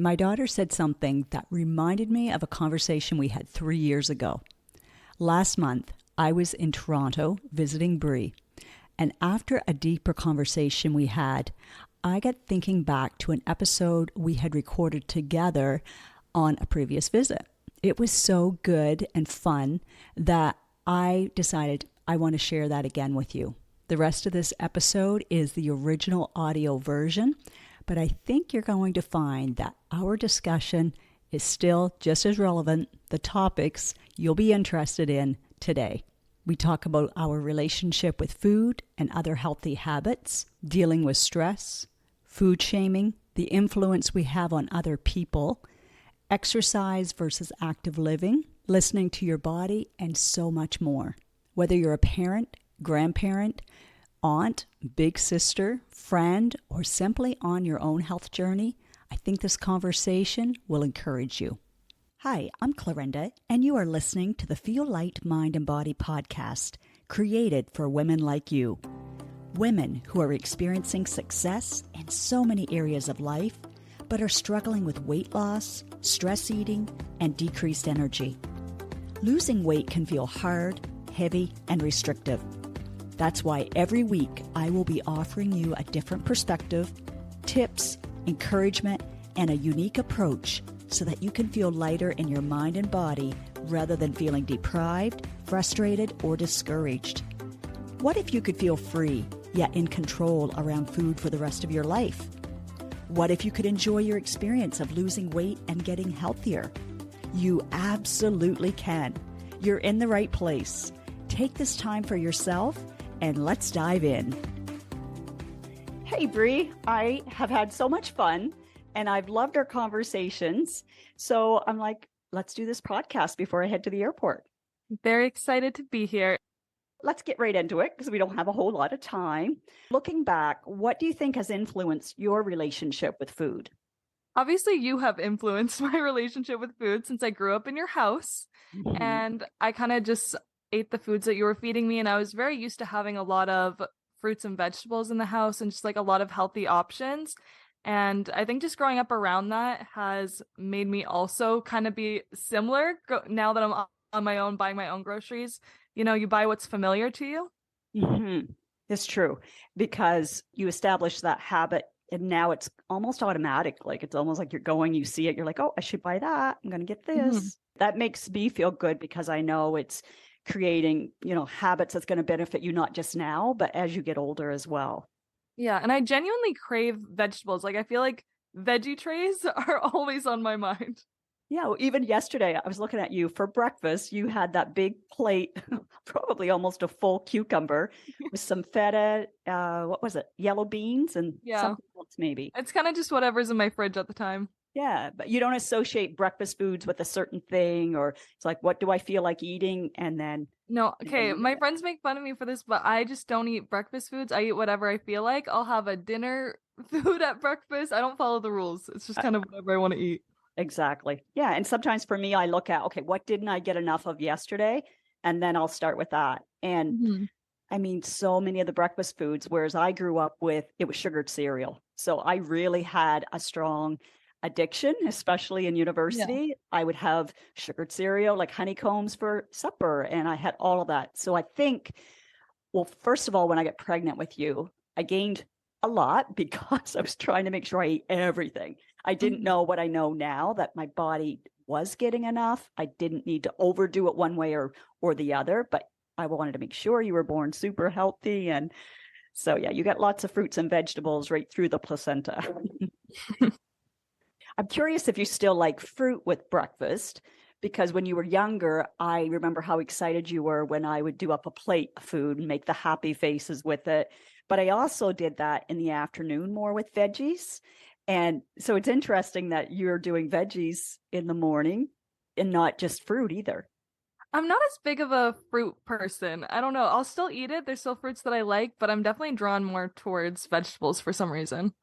My daughter said something that reminded me of a conversation we had 3 years ago. Last month, I was in Toronto visiting Bree, and after a deeper conversation we had, I got thinking back to an episode we had recorded together on a previous visit. It was so good and fun that I decided I want to share that again with you. The rest of this episode is the original audio version, but I think you're going to find that our discussion is still just as relevant, the topics you'll be interested in today. We talk about our relationship with food and other healthy habits, dealing with stress, food shaming, the influence we have on other people, exercise versus active living, listening to your body, and so much more. Whether you're a parent, grandparent, aunt, big sister, friend, or simply on your own health journey, I think this conversation will encourage you. Hi, I'm Clarinda, and you are listening to the Feel Light Mind and Body podcast, created for women like you. Women who are experiencing success in so many areas of life, but are struggling with weight loss, stress eating, and decreased energy. Losing weight can feel hard, heavy, and restrictive. That's why every week I will be offering you a different perspective, tips, encouragement, and a unique approach so that you can feel lighter in your mind and body rather than feeling deprived, frustrated, or discouraged. What if you could feel free, yet in control around food for the rest of your life? What if you could enjoy your experience of losing weight and getting healthier? You absolutely can. You're in the right place. Take this time for yourself and let's dive in. Hey, Bree, I have had so much fun and I've loved our conversations. So I'm like, let's do this podcast before I head to the airport. Very excited to be here. Let's get right into it because we don't have a whole lot of time. Looking back, what do you think has influenced your relationship with food? Obviously, you have influenced my relationship with food since I grew up in your house. Mm-hmm. And I kind of just ate the foods that you were feeding me. And I was very used to having a lot of fruits and vegetables in the house and just like a lot of healthy options. And I think just growing up around that has made me also kind of be similar now that I'm on my own, buying my own groceries. You know, you buy what's familiar to you. Mm-hmm. It's true because you establish that habit and now it's almost automatic. Like it's almost like you're going, you see it, you're like, oh, I should buy that. I'm going to get this. Mm-hmm. That makes me feel good because I know it's creating, habits that's going to benefit you not just now, but as you get older as well. Yeah. And I genuinely crave vegetables. Like I feel like veggie trays are always on my mind. Yeah, well, even yesterday, I was looking at you for breakfast. You had that big plate, probably almost a full cucumber with some feta, what was it? Yellow beans and something else maybe. It's kind of just whatever's in my fridge at the time. Yeah, but you don't associate breakfast foods with a certain thing or it's like, what do I feel like eating? And then... No, okay, my friends make fun of me for this, but I just don't eat breakfast foods. I eat whatever I feel like. I'll have a dinner food at breakfast. I don't follow the rules. It's just kind of whatever I want to eat. Exactly. Yeah. And sometimes for me, I look at, okay, what didn't I get enough of yesterday? And then I'll start with that. And I mean, so many of the breakfast foods, whereas I grew up with, it was sugared cereal. So I really had a strong addiction, especially in university. Yeah. I would have sugared cereal, like honeycombs for supper. And I had all of that. So I think, well, first of all, when I got pregnant with you, I gained a lot because I was trying to make sure I ate everything. I didn't know what I know now, that my body was getting enough. I didn't need to overdo it one way or the other, but I wanted to make sure you were born super healthy. And so, yeah, you got lots of fruits and vegetables right through the placenta. I'm curious if you still like fruit with breakfast, because when you were younger, I remember how excited you were when I would do up a plate of food and make the happy faces with it. But I also did that in the afternoon more with veggies. And so it's interesting that you're doing veggies in the morning and not just fruit either. I'm not as big of a fruit person. I don't know. I'll still eat it. There's still fruits that I like, but I'm definitely drawn more towards vegetables for some reason.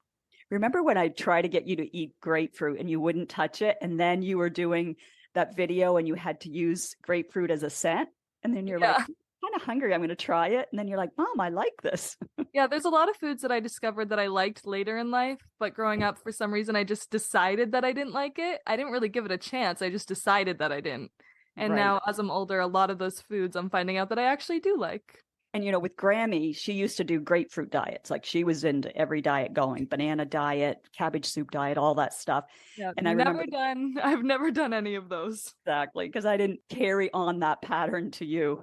Remember when I tried to get you to eat grapefruit and you wouldn't touch it? And then you were doing that video and you had to use grapefruit as a scent? And then you're like, kind of hungry. I'm going to try it. And then you're like, Mom, I like this. Yeah, there's a lot of foods that I discovered that I liked later in life, but growing up, for some reason, I just decided that I didn't like it. I didn't really give it a chance. I just decided that I didn't. And Right. now, as I'm older, a lot of those foods I'm finding out that I actually do like. And, with Grammy, she used to do grapefruit diets. Like she was into every diet going, banana diet, cabbage soup diet, all that stuff. Yeah, And I remember never done. I've never done any of those. exactly because I didn't carry on that pattern to you.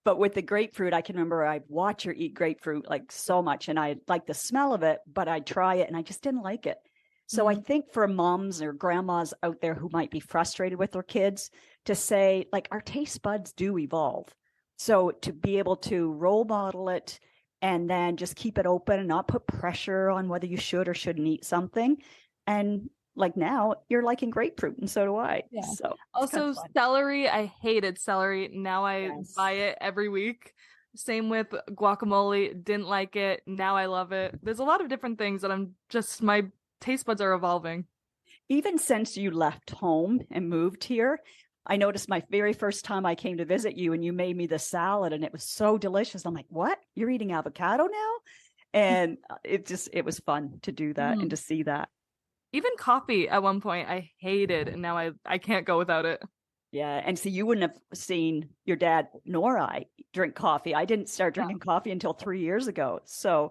But with the grapefruit, I can remember I'd watch her eat grapefruit like so much and I like the smell of it, but I'd try it and I just didn't like it. So I Mm. think for moms or grandmas out there who might be frustrated with their kids to say, like, our taste buds do evolve. So to be able to role model it and then just keep it open and not put pressure on whether you should or shouldn't eat something. And like now you're liking grapefruit and so do I. Yeah. So it's kind of Also, fun. celery. I hated celery. Now I buy Yes. it every week. Same with guacamole. Didn't like it. Now I love it. There's a lot of different things that my taste buds are evolving. Even since you left home and moved here, I noticed my very first time I came to visit you and you made me the salad and it was so delicious. I'm like, what? You're eating avocado now? And it was fun to do that and Mm. to see that. Even coffee at one point I hated, and now I can't go without it. Yeah. And so you wouldn't have seen your dad nor I drink coffee. I didn't start Yeah. drinking coffee until 3 years ago. So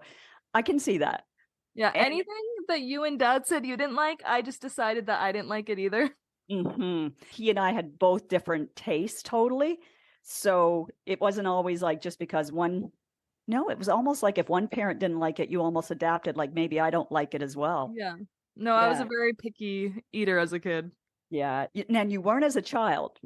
I can see that. Yeah, And anything that you and dad said you didn't like, I just decided that I didn't like it either. he and I had both different tastes totally. So it wasn't always like just because one, no, it was almost like if one parent didn't like it, you almost adapted, like maybe I don't like it as well. Yeah. No, I was a Yeah. very picky eater as a kid. Yeah. And you weren't as a child.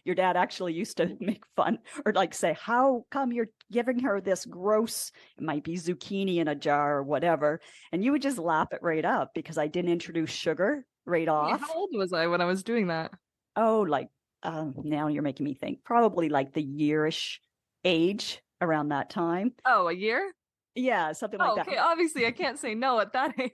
Your dad actually used to make fun or like say, how come you're giving her this gross, it might be zucchini in a jar or whatever. And you would just laugh it right up because I didn't introduce sugar right Wait, off. how old was I when I was doing that? Oh, like now you're making me think. Probably like the yearish age around that time. Oh, a year? Yeah, something like Oh, that. okay. Obviously, I can't say no at that age.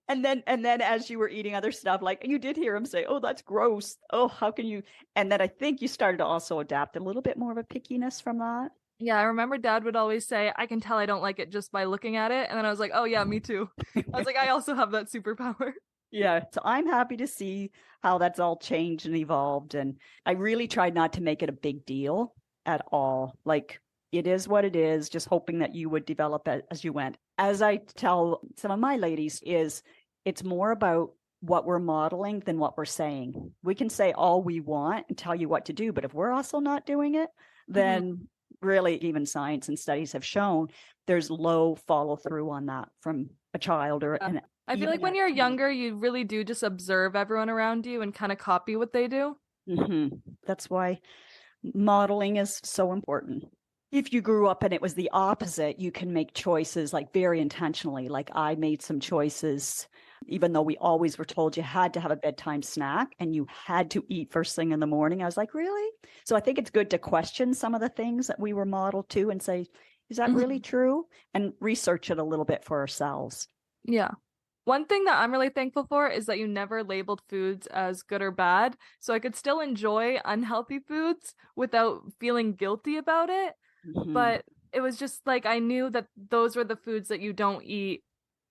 And then as you were eating other stuff, like you did hear him say, "Oh, that's gross. Oh, how can you?" And then I think you started to also adapt a little bit more of a pickiness from that. Yeah, I remember dad would always say, I can tell I don't like it just by looking at it. And then I was like, oh, yeah, me too. I was like, I also have that superpower. Yeah, so I'm happy to see how that's all changed and evolved. And I really tried not to make it a big deal at all. Like it is what it is, just hoping that you would develop it as you went. As I tell some of my ladies, is it's more about what we're modeling than what we're saying. We can say all we want and tell you what to do, but if we're also not doing it, Mhm. then really even science and studies have shown there's low follow through on that from a child or Yeah. an I feel like even when a you're teen. younger, you really do just observe everyone around you and kind of copy what they do. That's why modeling is so important. If you grew up and it was the opposite, you can make choices like very intentionally. Like I made some choices, even though we always were told you had to have a bedtime snack and you had to eat first thing in the morning. I was like, really? So I think it's good to question some of the things that we were modeled to and say, is that really Mhm. true? And research it a little bit for ourselves. Yeah. One thing that I'm really thankful for is that you never labeled foods as good or bad. So I could still enjoy unhealthy foods without feeling guilty about it. Mhm. But it was just like I knew that those were the foods that you don't eat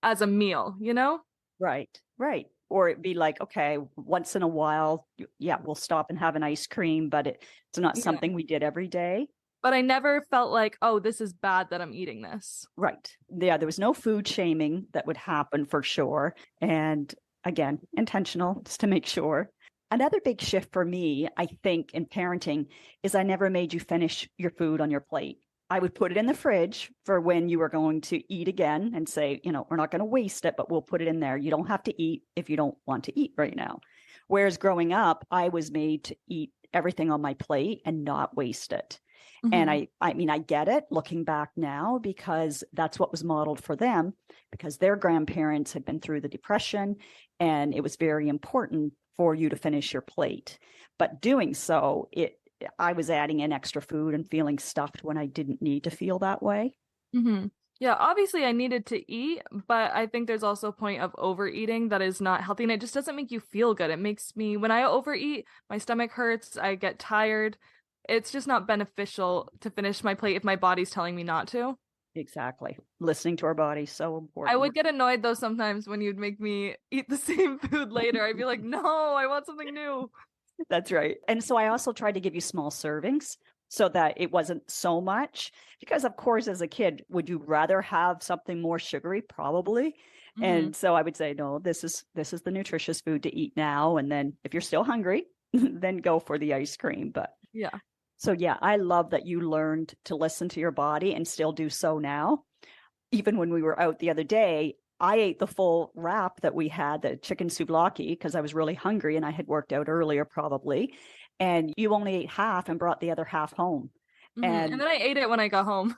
as a meal, you know? Right, right. Or it'd be like, okay, once in a while, yeah, we'll stop and have an ice cream, but it's not Yeah. something we did every day. But I never felt like, oh, this is bad that I'm eating this. Right. Yeah, there was no food shaming that would happen for sure. And again, intentional just to make sure. Another big shift for me, I think, in parenting is I never made you finish your food on your plate. I would put it in the fridge for when you were going to eat again and say, we're not going to waste it, but we'll put it in there. You don't have to eat if you don't want to eat right now. Whereas growing up, I was made to eat everything on my plate and not waste it. And Hmm. I mean, I get it looking back now because that's what was modeled for them because their grandparents had been through the Depression and it was very important for you to finish your plate. But doing so, I was adding in extra food and feeling stuffed when I didn't need to feel that way. Hmm. Yeah, obviously I needed to eat, but I think there's also a point of overeating that is not healthy and it just doesn't make you feel good. It makes me, when I overeat, my stomach hurts, I get tired. it's just not beneficial to finish my plate if my body's telling me not to. Exactly. Listening to our body, so I important. would get annoyed though sometimes when you'd make me eat the same food later. I'd be like, no, I want something new. That's right. And so I also tried to give you small servings so that it wasn't so much. Because, of course, as a kid, would you rather have something more sugary? Probably. Hmm. And so I would say, no, this is the nutritious food to eat now. And then if you're still hungry, then go for the ice cream. But Yeah. so yeah, I love that you learned to listen to your body and still do so now. Even when we were out the other day, I ate the full wrap that we had, the chicken souvlaki, because I was really hungry and I had worked out earlier probably. And you only ate half and brought the other half home. And And then I ate it when I got home.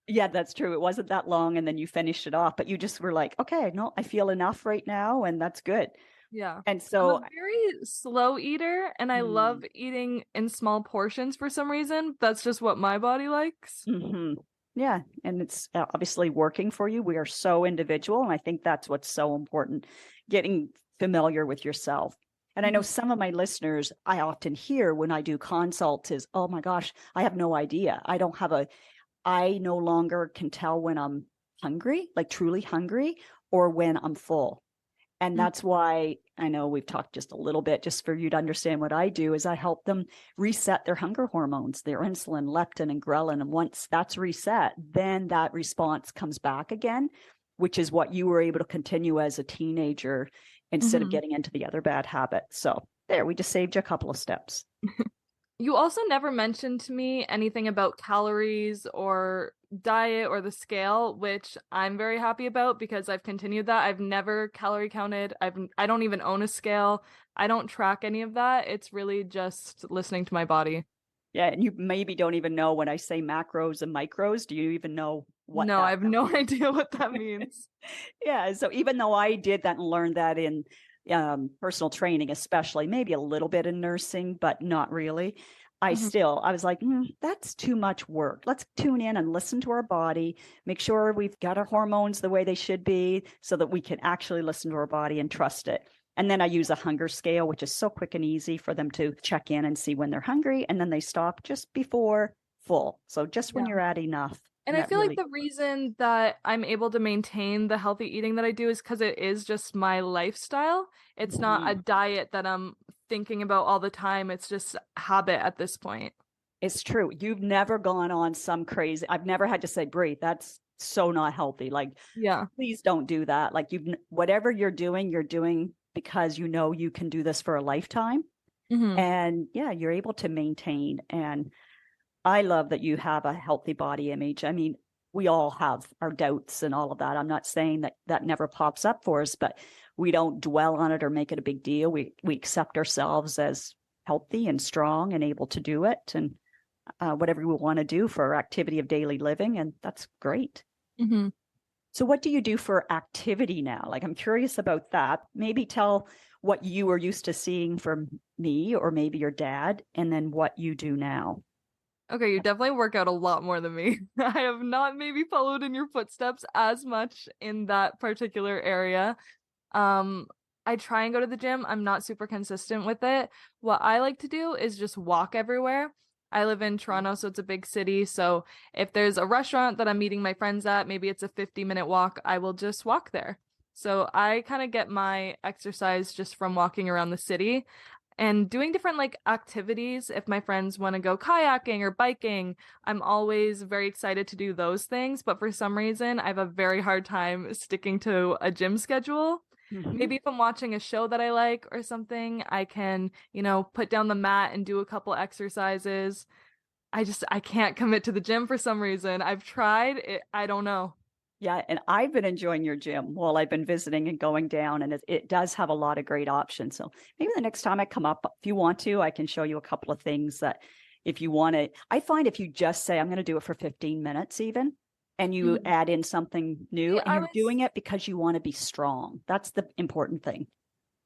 yeah, that's true. It wasn't that long and then you finished it off, but you just were like, okay, no, I feel enough right now and that's good. Yeah. And I'm a so, very slow eater and I love mm, eating in small portions for some reason. That's just what my body likes. mhm. Yeah, and it's obviously working for you. We are so individual, and I think that's what's so important, getting familiar with yourself. And I know Mhm. some of my listeners, I often hear when I do consults is, oh my gosh, I have no idea. I no longer can tell when I'm hungry, like truly hungry, or when I'm full. And Mm. that's why I know we've talked just a little bit, just for you to understand what I do is I help them reset their hunger hormones, their insulin, leptin, and ghrelin. And once that's reset, then that response comes back again, which is what you were able to continue as a teenager instead of Mhm. getting into the other bad habits. So there, we just saved you a couple of steps. You also never mentioned to me anything about calories or diet or the scale, which I'm very happy about because I've continued that. I've never calorie counted. I don't even own a scale. I don't track any of that. It's really just listening to my body. Yeah, and you maybe don't even know when I say macros and micros. Do you even know what No, I that have no means? idea what that means. Yeah. So even though I did that and learned that in personal training, especially maybe a little bit in nursing, but not really, Mhm. I was like, that's too much work. Let's tune in and listen to our body, make sure we've got our hormones the way they should be so that we can actually listen to our body and trust it. And then I use a hunger scale, which is so quick and easy for them to check in and see when they're hungry. And then they stop just before full. So just when Yeah. you're at enough. And And I that feel like really, the reason that I'm able to maintain the healthy eating that I do is because it is just my lifestyle. It's not a Mhm. diet that I'm thinking about all the time. It's just habit at this point. It's true. You've never gone on some crazy, I've never had to say, Brie, that's so not healthy. Like, Yeah. please don't do that. Like, whatever you're doing because you know you can do this for a lifetime. Hmm. And yeah, you're able to maintain. And I love that you have a healthy body image. I mean, we all have our doubts and all of that. I'm not saying that that never pops up for us, but we don't dwell on it or make it a big deal. We accept ourselves as healthy and strong and able to do it. And whatever we want to do for our activity of daily living. And that's great. Hmm. So, what do you do for activity now? Like, I'm curious about that. Maybe tell what you were used to seeing from me or maybe your dad, and then what you do now. Okay, you definitely work out a lot more than me. I have not maybe followed in your footsteps as much in that particular area. Um, I try and go to the gym. I'm not super consistent with it. What I like to do is just walk everywhere. I live in Toronto, so it's a big city. So if there's a restaurant that I'm meeting my friends at, maybe it's a 50-minute walk, I will just walk there. So I kind of get my exercise just from walking around the city and doing different like activities. If my friends want to go kayaking or biking, I'm always very excited to do those things. But for some reason, I have a very hard time sticking to a gym schedule. Mm-hmm. Maybe if I'm watching a show that I like or something, I can, put down the mat and do a couple exercises. I can't commit to the gym for some reason. I've tried it, I don't know. Yeah, and I've been enjoying your gym while I've been visiting and going down, and it does have a lot of great options. So maybe the next time I come up, if you want to, I can show you a couple of things that if you want to. I find if you just say, I'm going to do it for 15 minutes, even, and you Mhm. add in something new See, and you're doing it because you want to be strong, that's the important thing.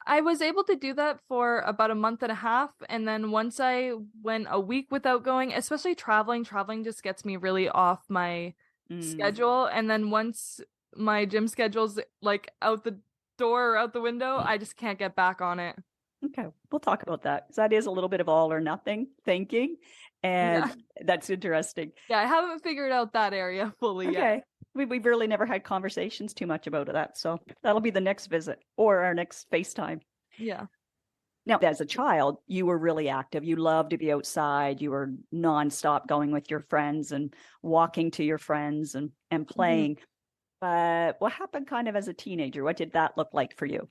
I was able to do that for about a month and a half. And then once I went a week without going, especially traveling just gets me really off my Mm. schedule. And then once my gym schedule's like out the door or out the window, I just can't get back on it. Okay, we'll talk about that. So that is a little bit of all or nothing thinking, and Yeah. that's interesting. Yeah, I haven't figured out that area fully yet. Okay. We've really never had conversations too much about that. So that'll be the next visit or our next FaceTime. Yeah. Now, as a child, you were really active. You loved to be outside. You were nonstop going with your friends and walking to your friends and Mhm. playing. But what happened kind of as a teenager? What did that look like for you?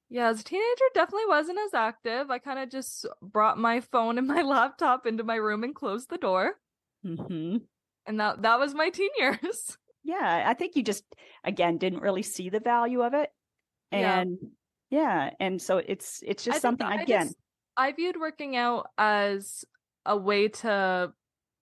Yeah, as a teenager, definitely wasn't as active. I kind of just brought my phone and my laptop into my room and closed the door. Hmm. And that was my teen years. Yeah, I think you just, again, didn't really see the value of it. Yeah. And yeah, and so it's I just think something, again, I viewed working out as a way to,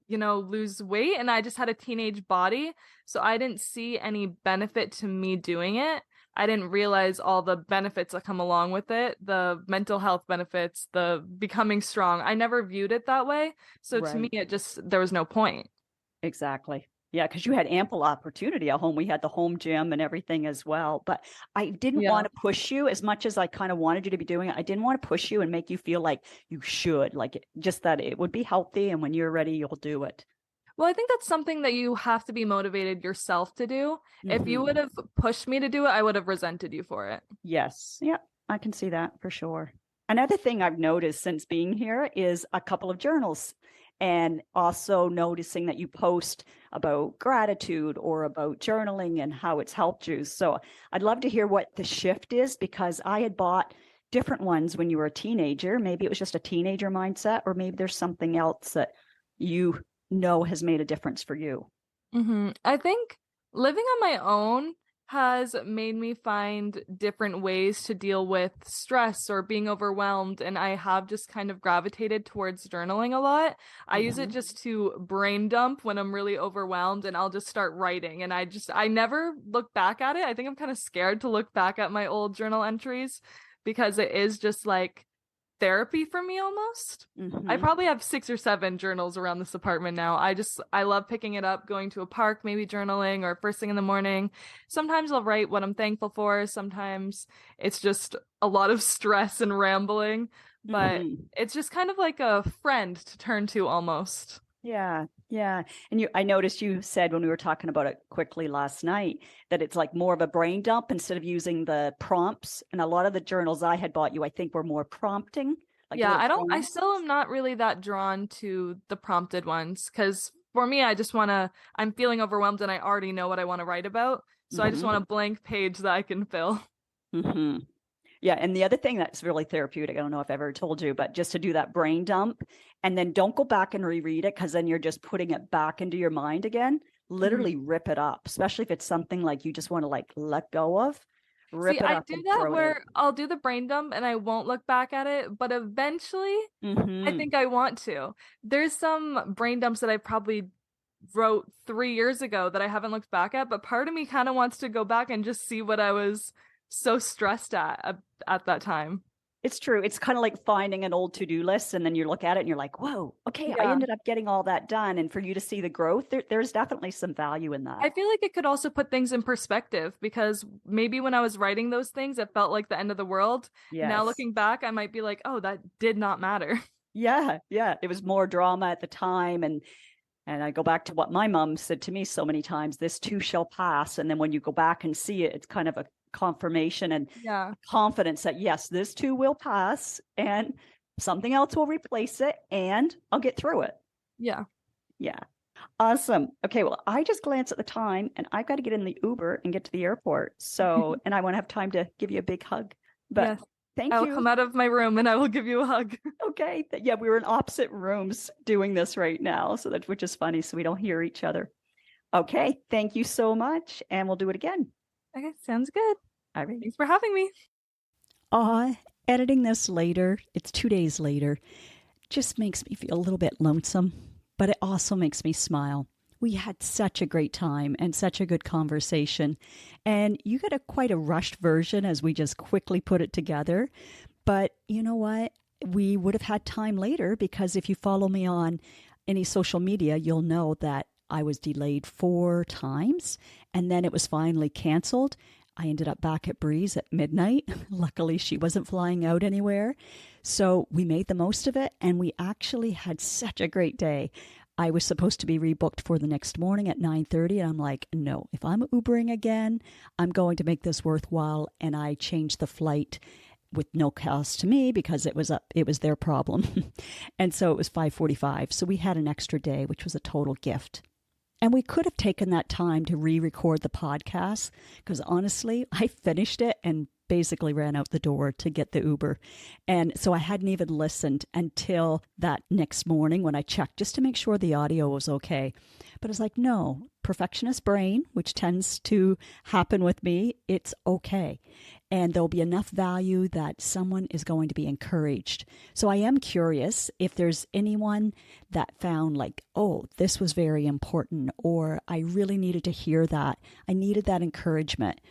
lose weight, and I just had a teenage body, so I didn't see any benefit to me doing it. I didn't realize all the benefits that come along with it, the mental health benefits, the becoming strong. I never viewed it that way. So to me, right. there was no point. Exactly. Yeah, because you had ample opportunity at home. We had the home gym and everything as well. But I didn't want Yeah. to push you as much as I kind of wanted you to be doing it. I didn't want to push you and make you feel like you should, just that it would be healthy. And when you're ready, you'll do it. Well, I think that's something that you have to be motivated yourself to do. If you would Hmm. have pushed me to do it, I would have resented you for it. Yes. Yeah, I can see that for sure. Another thing I've noticed since being here is a couple of journals and also noticing that you post about gratitude or about journaling and how it's helped you. So I'd love to hear what the shift is because I had bought different ones when you were a teenager. Maybe it was just a teenager mindset, or maybe there's something else that you know has made a difference for you. I think living on my own has made me find different ways to deal with stress or being overwhelmed. And I have just kind of gravitated towards journaling a lot. I use it Hmm. just to brain dump when I'm really overwhelmed, and I'll just start writing. And I never look back at it. I think I'm kind of scared to look back at my old journal entries because it is just like therapy for me almost. I Hmm. probably have 6 or 7 journals around this apartment now. I love picking it up, going to a park, maybe journaling or first thing in the morning. Sometimes I'll write what I'm thankful for. Sometimes it's just a lot of stress and rambling, but Hmm. it's just kind of like a friend to turn to almost. Yeah, yeah. And I noticed you said when we were talking about it quickly last night that it's like more of a brain dump instead of using the prompts. And a lot of the journals I had bought you, I think, were more prompting, like Yeah, little I prompts. still am not really that drawn to the prompted ones because for me, I'm feeling overwhelmed and I already know what I want to write about. So I just want Hmm. a blank page that I can fill. Hmm. Yeah. And the other thing that's really therapeutic, I don't know if I've ever told you, but just to do that brain dump and then don't go back and reread it because then you're just putting it back into your mind again. Mhm. Literally rip it up, especially if it's something like you just want to like let go of, See, rip it I up do and that throw it out. where I'll do the brain dump and I won't look back at it, but eventually I Hmm. think I want to. There's some brain dumps that I probably wrote 3 years ago that I haven't looked back at, but part of me kind of wants to go back and just see what I was so stressed at that time. It's true. It's kind of like finding an old to-do list and then you look at it and you're like, whoa, okay, I Yeah. ended up getting all that done. And for you to see the growth, there's definitely some value in that. I feel like it could also put things in perspective because maybe when I was writing those things, it felt like the end of the world. Now Yes. looking back, I might be like, oh, that did not matter. Yeah, yeah. It was more drama at the time. And I go back to what my mom said to me so many times, this too shall pass. And then when you go back and see it, it's kind of a confirmation and Yeah. confidence that yes, this too will pass and something else will replace it and I'll get through it. Yeah. Yeah. Awesome. Okay, well, I just glanced at the time and I've got to get in the Uber and get to the airport. So, and I want to have time to give you a big hug. But Yes. thank I'll you. come out of my room and I will give you a hug. Okay. Yeah, we were in opposite rooms doing this right now. So that which is funny. So we don't hear each other. Okay. Thank you so much. And we'll do it again. Okay, sounds good. All right. Thanks for having me. Editing this later, it's 2 days later, just makes me feel a little bit lonesome, but it also makes me smile. We had such a great time and such a good conversation. And you got quite a rushed version as we just quickly put it together. But you know what? We would have had time later because if you follow me on any social media, you'll know that I was delayed 4 times and then it was finally canceled. I ended up back at Breeze at midnight. Luckily, she wasn't flying out anywhere. So we made the most of it, and we actually had such a great day. I was supposed to be rebooked for the next morning at 9:30, and I'm like, no, if I'm Ubering again, I'm going to make this worthwhile. And I changed the flight with no cost to me because it was their problem. And so it was 5:45. So we had an extra day, which was a total gift. And we could have taken that time to re-record the podcast because honestly, I finished it and basically ran out the door to get the Uber. And so I hadn't even listened until that next morning when I checked just to make sure the audio was okay. But it's like, no, perfectionist brain, which tends to happen with me, it's okay. And there'll be enough value that someone is going to be encouraged. So I am curious if there's anyone that found like, oh, this was very important, or I really needed to hear that. I needed that encouragement.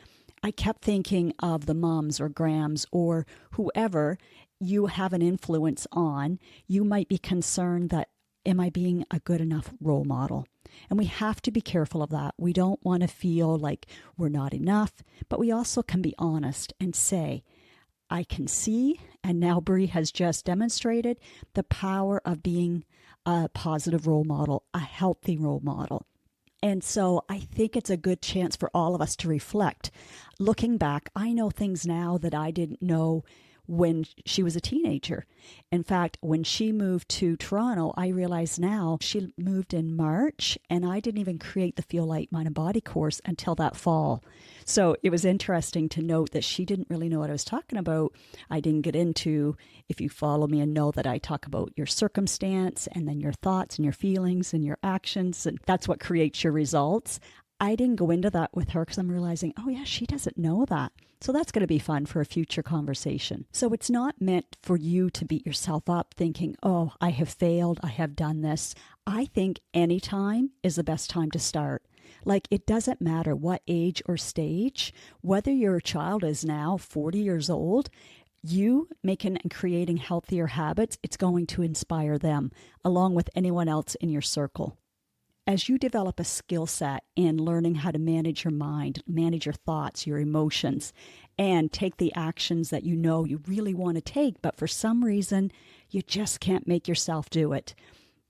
I kept thinking of the moms or grams or whoever you have an influence on. You might be concerned that, am I being a good enough role model? And we have to be careful of that. We don't want to feel like we're not enough, but we also can be honest and say, I can see, and now Brie has just demonstrated the power of being a positive role model, a healthy role model. And so I think it's a good chance for all of us to reflect. Looking back, I know things now that I didn't know when she was a teenager. In fact, when she moved to Toronto, I realize now she moved in March, and I didn't even create the Feel Light Mind and Body course until that fall. So it was interesting to note that she didn't really know what I was talking about. I didn't get into, if you follow me and know that I talk about your circumstance and then your thoughts and your feelings and your actions, and that's what creates your results. I didn't go into that with her because I'm realizing, oh yeah, she doesn't know that. So that's going to be fun for a future conversation. So it's not meant for you to beat yourself up thinking, oh, I have failed, I have done this. I think any time is the best time to start. Like, it doesn't matter what age or stage, whether your child is now 40 years old, you making and creating healthier habits, it's going to inspire them along with anyone else in your circle. As you develop a skill set in learning how to manage your mind, manage your thoughts, your emotions, and take the actions that you know you really want to take, but for some reason, you just can't make yourself do it.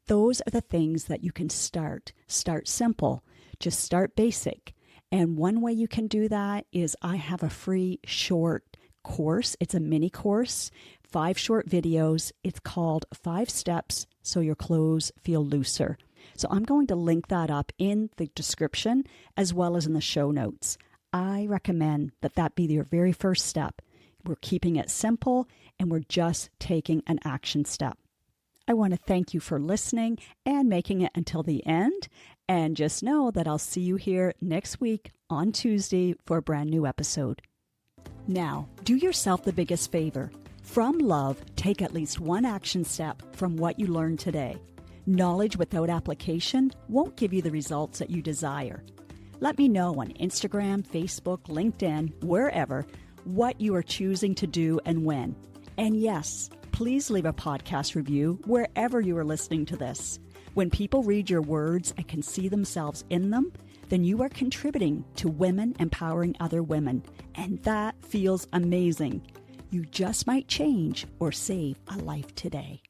Those are the things that you can start. Start simple. Just start basic. And one way you can do that is I have a free short course. It's a mini course, 5 short videos. It's called 5 Steps So Your Clothes Feel Looser. So I'm going to link that up in the description as well as in the show notes. I recommend that be your very first step. We're keeping it simple and we're just taking an action step. I want to thank you for listening and making it until the end. And just know that I'll see you here next week on Tuesday for a brand new episode. Now, do yourself the biggest favor. From love, take at least one action step from what you learned today. Knowledge without application won't give you the results that you desire. Let me know on Instagram, Facebook, LinkedIn, wherever, what you are choosing to do and when. And yes, please leave a podcast review wherever you are listening to this. When people read your words and can see themselves in them, then you are contributing to women empowering other women. And that feels amazing. You just might change or save a life today.